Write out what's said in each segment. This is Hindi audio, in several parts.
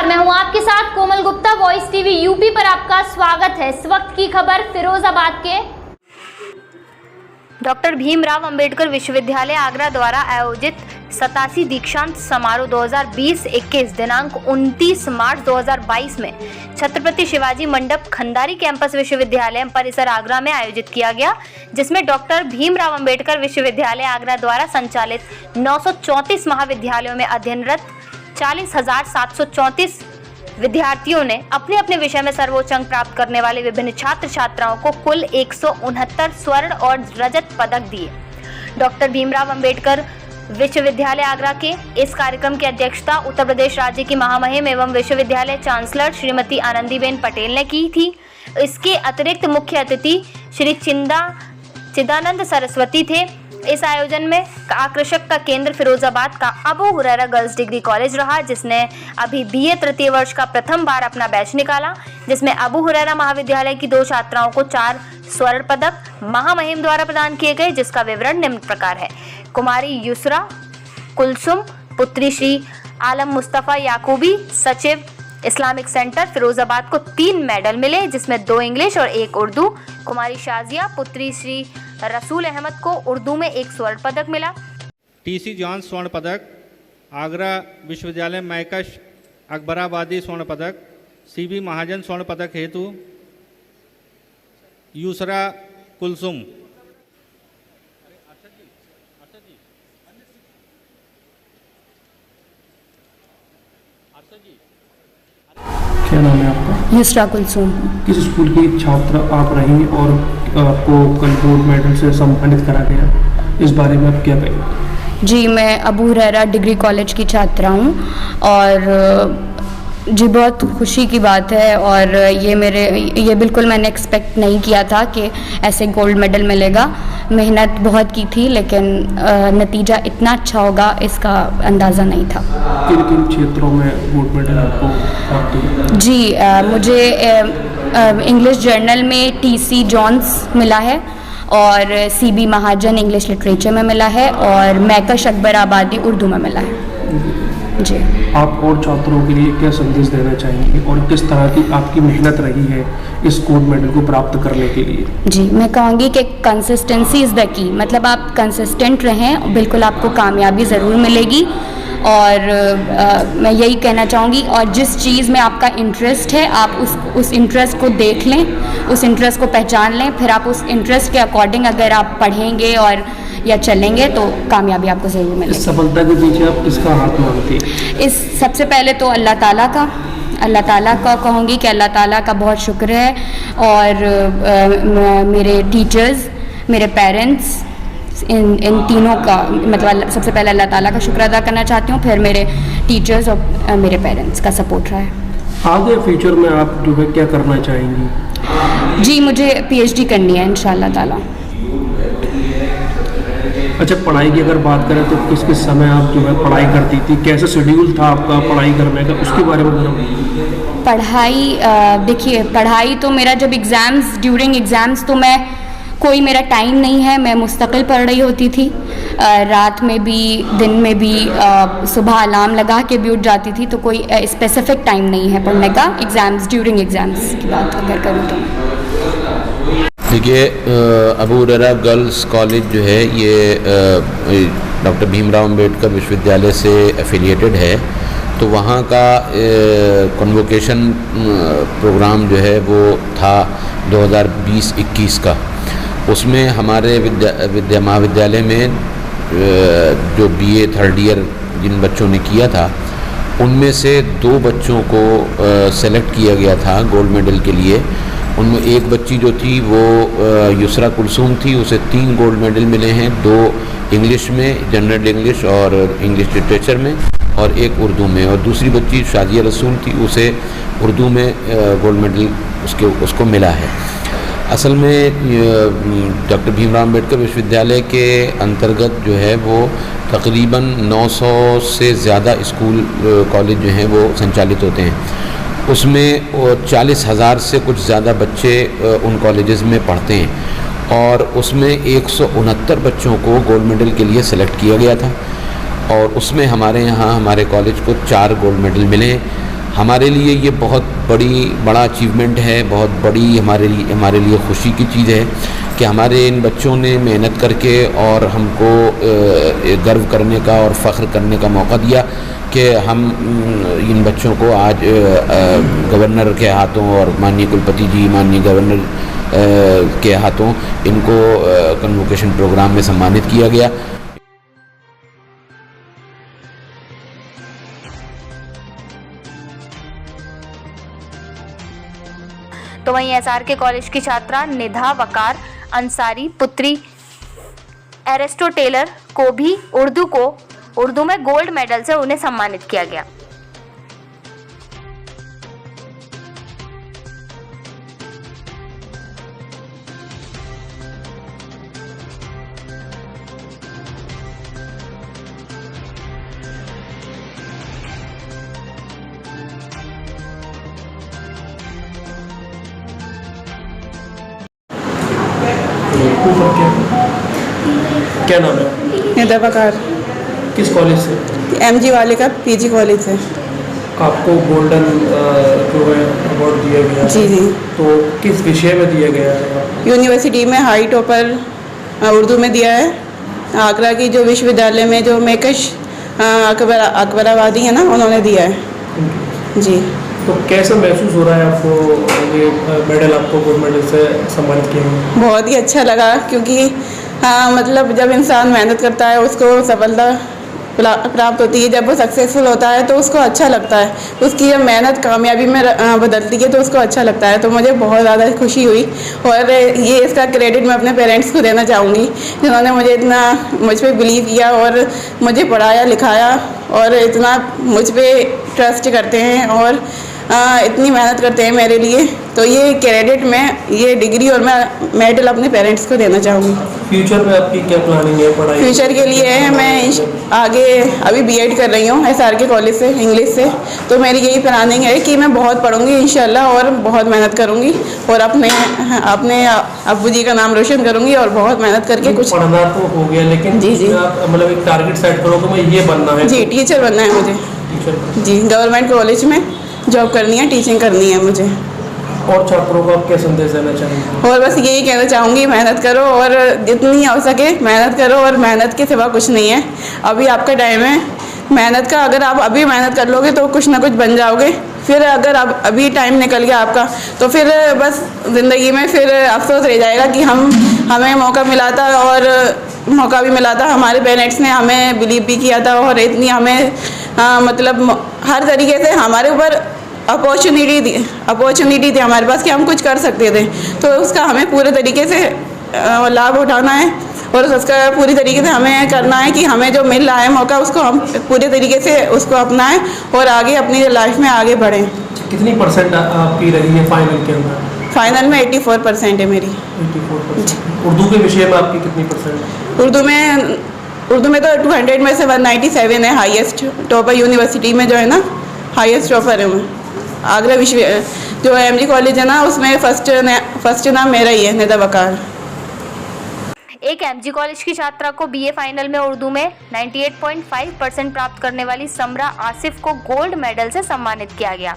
नमस्कार, मैं हूं आपके साथ कोमल गुप्ता। वॉइस टीवी यूपी पर आपका स्वागत है। इस वक्त की खबर फिरोजाबाद के डॉक्टर भीमराव अंबेडकर विश्वविद्यालय आगरा द्वारा आयोजित 87 दीक्षांत समारोह 2020-21 दिनांक 29 मार्च 2022 में छत्रपति शिवाजी मंडप खंडारी कैंपस विश्वविद्यालय परिसर आगरा में आयोजित किया गया, जिसमें डॉक्टर भीमराव अंबेडकर विश्वविद्यालय आगरा द्वारा संचालित 934 महाविद्यालयों में अध्ययनरत 40,734 विद्यार्थियों ने अपने अपने विषय में सर्वोच्च अंक प्राप्त करने वाले विभिन्न छात्र छात्राओं को कुल 169 स्वर्ण और रजत पदक दिए। डॉक्टर भीमराव अंबेडकर विश्वविद्यालय आगरा के इस कार्यक्रम की अध्यक्षता उत्तर प्रदेश राज्य की महामहिम एवं विश्वविद्यालय चांसलर श्रीमती आनंदीबेन पटेल ने की थी। इसके अतिरिक्त मुख्य अतिथि श्री चिदानंद सरस्वती थे। इस आयोजन में आकर्षक का केंद्र फिरोजाबाद का Abu Huraira girls degree college रहा, जिसने अभी बीए तृतीय वर्ष का प्रथम बार अपना बैच निकाला, जिसमें अबू हुरैरा महाविद्यालय की 2 छात्राओं को 4 स्वर्ण पदक महामहिम द्वारा प्रदान किए गए, जिसका विवरण निम्न प्रकार है। कुमारी युसरा कुलसुम पुत्री श्री आलम मुस्तफ़ा याकूबी सचिव इस्लामिक सेंटर फिरोजाबाद को 3 मेडल मिले, जिसमें 2 इंग्लिश और 1 उर्दू। कुमारी शाजिया पुत्री श्री रसूल अहमद को उर्दू में 1 स्वर्ण पदक मिला। टीसी जॉन स्वर्ण पदक, आगरा विश्वविद्यालय मैकश अकबराबादी स्वर्ण पदक, सीबी महाजन स्वर्ण पदक हेतु यूसरा कुलसुम। क्या नाम है आपका? युसरा कुलसुम। किस स्कूल की छात्र आप रही और आपको कल गोल्ड मेडल से सम्मानित करा गया, इस बारे में आप क्या कहेंगे? जी, मैं अबू हुरैरा डिग्री कॉलेज की छात्रा हूँ और जी बहुत खुशी की बात है। और ये बिल्कुल मैंने एक्सपेक्ट नहीं किया था कि ऐसे गोल्ड मेडल मिलेगा। मेहनत बहुत की थी, लेकिन नतीजा इतना अच्छा होगा इसका अंदाज़ा नहीं था। किन किन क्षेत्रों में गोल्ड मेडल आपको प्राप्त हुआ? जी, मुझे इंग्लिश जर्नल में टीसी जॉन्स मिला है और सीबी महाजन इंग्लिश लिटरेचर में मिला है और मैकश अकबराबादी उर्दू में मिला है। जी, आप और छात्रों के लिए क्या संदेश देना चाहेंगे और किस तरह की आपकी मेहनत रही है इस गोल्ड मेडल को प्राप्त करने के लिए? जी, मैं कहूँगी कि कंसिस्टेंसी इज़ द की। मतलब आप कंसिस्टेंट रहें, बिल्कुल आपको कामयाबी ज़रूर मिलेगी। और मैं यही कहना चाहूँगी, और जिस चीज़ में आपका इंटरेस्ट है आप उस इंटरेस्ट को देख लें, उस इंटरेस्ट को पहचान लें, फिर आप उस इंटरेस्ट के अकॉर्डिंग अगर आप पढ़ेंगे और या चलेंगे तो कामयाबी आपको ज़रूर मिलेगी। इस सफलता के पीछे आप किसका हाथ मानती हैं? इस सबसे पहले तो अल्लाह ताला का कहूँगी कि अल्लाह ताला का बहुत शुक्र है, और मेरे टीचर्स, मेरे पेरेंट्स, इन तीनों का, मतलब सबसे पहले अल्लाह ताला का शुक्र अदा करना चाहती हूँ, फिर मेरे टीचर्स और मेरे पेरेंट्स का सपोर्ट रहा है। आगे फ्यूचर में आप जो है क्या करना चाहेंगी? जी, मुझे PhD करनी है इंशाअल्लाह ताला। अच्छा, पढ़ाई की अगर बात करें तो किस किस समय आप जो है पढ़ाई करती थी, कैसा शेड्यूल था आपका पढ़ाई करने का, उसके बारे में बताओ। पढ़ाई, देखिए, पढ़ाई तो मेरा जब ड्यूरिंग एग्ज़ाम्स तो कोई मेरा टाइम नहीं है, मैं मुस्तकिल पढ़ रही होती थी। रात में भी, दिन में भी, सुबह अलार्म लगा के भी उठ जाती थी, तो कोई स्पेसिफिक टाइम नहीं है पढ़ने का। ड्यूरिंग एग्ज़ाम्स की बात अगर करूँ तो देखिए, अबू हुरैरा गर्ल्स कॉलेज जो है ये डॉक्टर भीमराव अंबेडकर विश्वविद्यालय से एफिलिएटेड है, तो वहाँ का कन्वोकेशन प्रोग्राम जो है वो था 2020-21 का। उसमें हमारे महाविद्यालय में जो BA 3rd ईयर जिन बच्चों ने किया था, उनमें से 2 बच्चों को सेलेक्ट किया गया था गोल्ड मेडल के लिए। उनमें एक बच्ची जो थी वो युसरा कुलसुम थी, उसे 3 गोल्ड मेडल मिले हैं, 2 इंग्लिश में, जनरल इंग्लिश और इंग्लिश लिटरेचर में, और 1 उर्दू में। और दूसरी बच्ची शाजिया रसूल थी, उसे उर्दू में गोल्ड मेडल उसको मिला है। असल में डॉक्टर भीमराव अंबेडकर विश्वविद्यालय के अंतर्गत जो है वो तकरीबन 900 से ज़्यादा स्कूल कॉलेज जो हैं वो संचालित होते हैं। उसमें 40,000 से कुछ ज़्यादा बच्चे उन कॉलेजेस में पढ़ते हैं और उसमें 169 बच्चों को गोल्ड मेडल के लिए सेलेक्ट किया गया था और उसमें हमारे यहाँ हमारे कॉलेज को 4 गोल्ड मेडल मिले। हमारे लिए ये बहुत बड़ा अचीवमेंट है, बहुत बड़ी हमारे लिए खुशी की चीज़ है कि हमारे इन बच्चों ने मेहनत करके और हमको गर्व करने का और फ़ख्र करने का मौका दिया कि हम इन बच्चों को आज गवर्नर के हाथों और माननीय कुलपति जी, माननीय गवर्नर के हाथों इनको कन्वोकेशन प्रोग्राम में सम्मानित किया गया। तो वहीं SRK कॉलेज की छात्रा निधा वकार अंसारी पुत्री एरेस्टो टेलर को भी उर्दू में गोल्ड मेडल से उन्हें सम्मानित किया गया। क्या नाम है? निधा वकार, किस कॉलेज से? MG वाले का PG कॉलेज है। आपको गोल्डन जो है अवार्ड दिया गया जी जी। तो किस विषय में दिया गया है? यूनिवर्सिटी में हाई टॉपर उर्दू में दिया है। आगरा की जो विश्वविद्यालय में जो मेकश अकबराबादी है ना, उन्होंने दिया है जी। तो कैसा महसूस हो रहा है आपको, ये मेडल आपको गोल्ड मेडल से सम्मानित किया गया? बहुत ही अच्छा लगा, क्योंकि मतलब जब इंसान मेहनत करता है उसको सफलता प्राप्त होती है। जब वो सक्सेसफुल होता है तो उसको अच्छा लगता है, उसकी जब मेहनत कामयाबी में बदलती है तो उसको अच्छा लगता है। तो मुझे बहुत ज़्यादा खुशी हुई और ये इसका क्रेडिट मैं अपने पेरेंट्स को देना चाहूँगी, जिन्होंने मुझे इतना मुझ पर बिलीव किया और मुझे पढ़ाया लिखाया और इतना मुझ पर ट्रस्ट करते हैं और इतनी मेहनत करते हैं मेरे लिए। तो ये क्रेडिट मैं, ये डिग्री और मैं मेडल अपने पेरेंट्स को देना चाहूँगी। फ्यूचर में आपकी क्या प्लानिंग है पढ़ाई? फ्यूचर के लिए मैं आगे अभी BEd कर रही हूँ SRK कॉलेज से, इंग्लिश से। तो मेरी यही प्लानिंग है कि मैं बहुत पढ़ूँगी इंशाल्लाह और बहुत मेहनत करूँगी और अपने अब्बू जी का नाम रोशन करूँगी और बहुत मेहनत करके कुछ पढ़ना तो हो गया, लेकिन जी जी, आप मतलब एक टारगेट सेट करो कि मैं ये बनना है। जी, टीचर बनना है मुझे। टीचर जी, गवर्नमेंट कॉलेज में जॉब करनी है, टीचिंग करनी है मुझे। और छात्रों को आप क्या संदेश देना चाहेंगे? और बस यही कहना चाहूँगी, मेहनत करो और जितनी हो सके मेहनत करो और मेहनत के सिवा कुछ नहीं है। अभी आपका टाइम है मेहनत का, अगर आप अभी मेहनत कर लोगे तो कुछ ना कुछ बन जाओगे। फिर अगर अब अभी टाइम निकल गया आपका तो फिर बस ज़िंदगी में फिर अफसोस रह जाएगा कि हमें मौका मिला था और मौका भी मिला था, हमारे पेरेंट्स ने हमें बिलीव भी किया था और इतनी हमें मतलब हर तरीके से हमारे ऊपर अपॉर्चुनिटी थी हमारे पास कि हम कुछ कर सकते थे। तो उसका हमें पूरे तरीके से लाभ उठाना है और उसका पूरी तरीके से हमें करना है कि हमें जो मिल रहा है मौका उसको हम पूरे तरीके से उसको अपनाएं और आगे अपनी लाइफ में आगे बढ़ें। कितनी % आपकी रही है फाइनल के अंदर? फाइनल में 84% है मेरी। 84%। उर्दू के विषय में आपकी कितनी %? उर्दू में तो 200 में से 197 है हाईएस्ट टॉपर। यूनिवर्सिटी में जो है ना हाईएस्ट टॉपर है मैं। आगरा विश्व जो MG कॉलेज है ना, उसमें फर्स्ट नाम मेरा ही है, निधा वकार। एक MG कॉलेज की छात्रा को BA फाइनल में उर्दू में 98.5% प्राप्त करने वाली समरा आसिफ को गोल्ड मेडल से सम्मानित किया गया।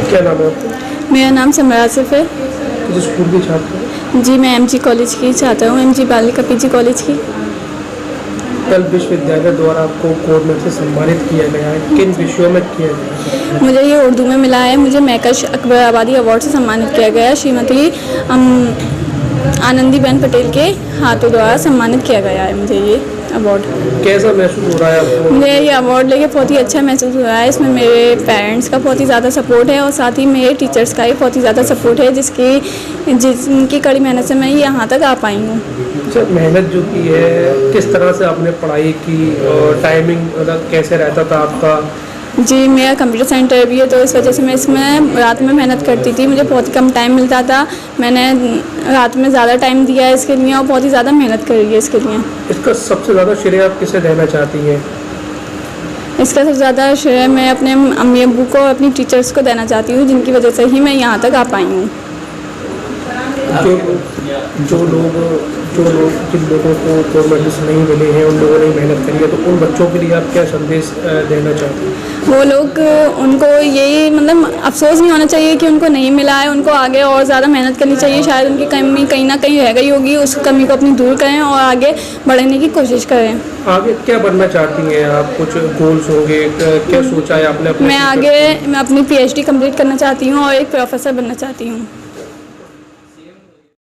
क्या नाम है आपका? मेरा नाम समरा आसिफ है। किस स्कूल की छात्र हैं? जी, मैं MG कॉलेज की छात्रा हूँ, MG बालिका PG कॉलेज की। कल विश्वविद्यालय द्वारा आपको गोल्ड मेडल से सम्मानित किया गया है, किन विषयों में किया गया है? मुझे ये उर्दू में मिला है। मुझे मेकश अकबराबादी अवार्ड से सम्मानित किया गया है। श्रीमती आनंदीबेन पटेल के हाथों द्वारा सम्मानित किया गया है मुझे ये अवार्ड। कैसा महसूस हो रहा है आपको? मुझे ये अवार्ड लेके बहुत ही अच्छा महसूस हो रहा है। इसमें मेरे पेरेंट्स का बहुत ही ज़्यादा सपोर्ट है और साथ ही मेरे टीचर्स का भी बहुत ही ज़्यादा सपोर्ट है, जिनकी कड़ी मेहनत से मैं यहाँ तक आ पाई हूँ। अच्छा, मेहनत जो की है, किस तरह से आपने पढ़ाई की और टाइमिंग मतलब कैसे रहता था आपका? जी, मेरा कंप्यूटर सेंटर भी है तो इस वजह से मैं इसमें रात में मेहनत करती थी। मुझे बहुत कम टाइम मिलता था, मैंने रात में ज़्यादा टाइम दिया है इसके लिए और बहुत ही ज़्यादा मेहनत करी है इसके लिए। इसका सबसे ज़्यादा श्रेय आप किसे देना चाहती हैं? इसका सबसे ज़्यादा श्रेय मैं अपने अम्मी अब्बू को और अपनी टीचर्स को देना चाहती हूँ, जिनकी वजह से ही मैं यहाँ तक आ पाई हूँ। जिन लोगों को गवर्नमेंट से नहीं मिले हैं, उन लोगों ने मेहनत करी है, तो उन बच्चों के लिए आप क्या संदेश देना चाहते हैं? वो लोग, उनको यही मतलब अफसोस नहीं होना चाहिए कि उनको नहीं मिला है, उनको आगे और ज़्यादा मेहनत करनी चाहिए। शायद उनकी कमी कहीं ना कहीं रह गई होगी, उस कमी को अपनी दूर करें और आगे बढ़ने की कोशिश करें। आगे क्या बनना चाहती हैं आप? कुछ गोल्स होंगे, क्या सोचा है आपने अपने? मैं अपनी PhD कंप्लीट करना चाहती हूँ और एक प्रोफेसर बनना चाहती हूँ।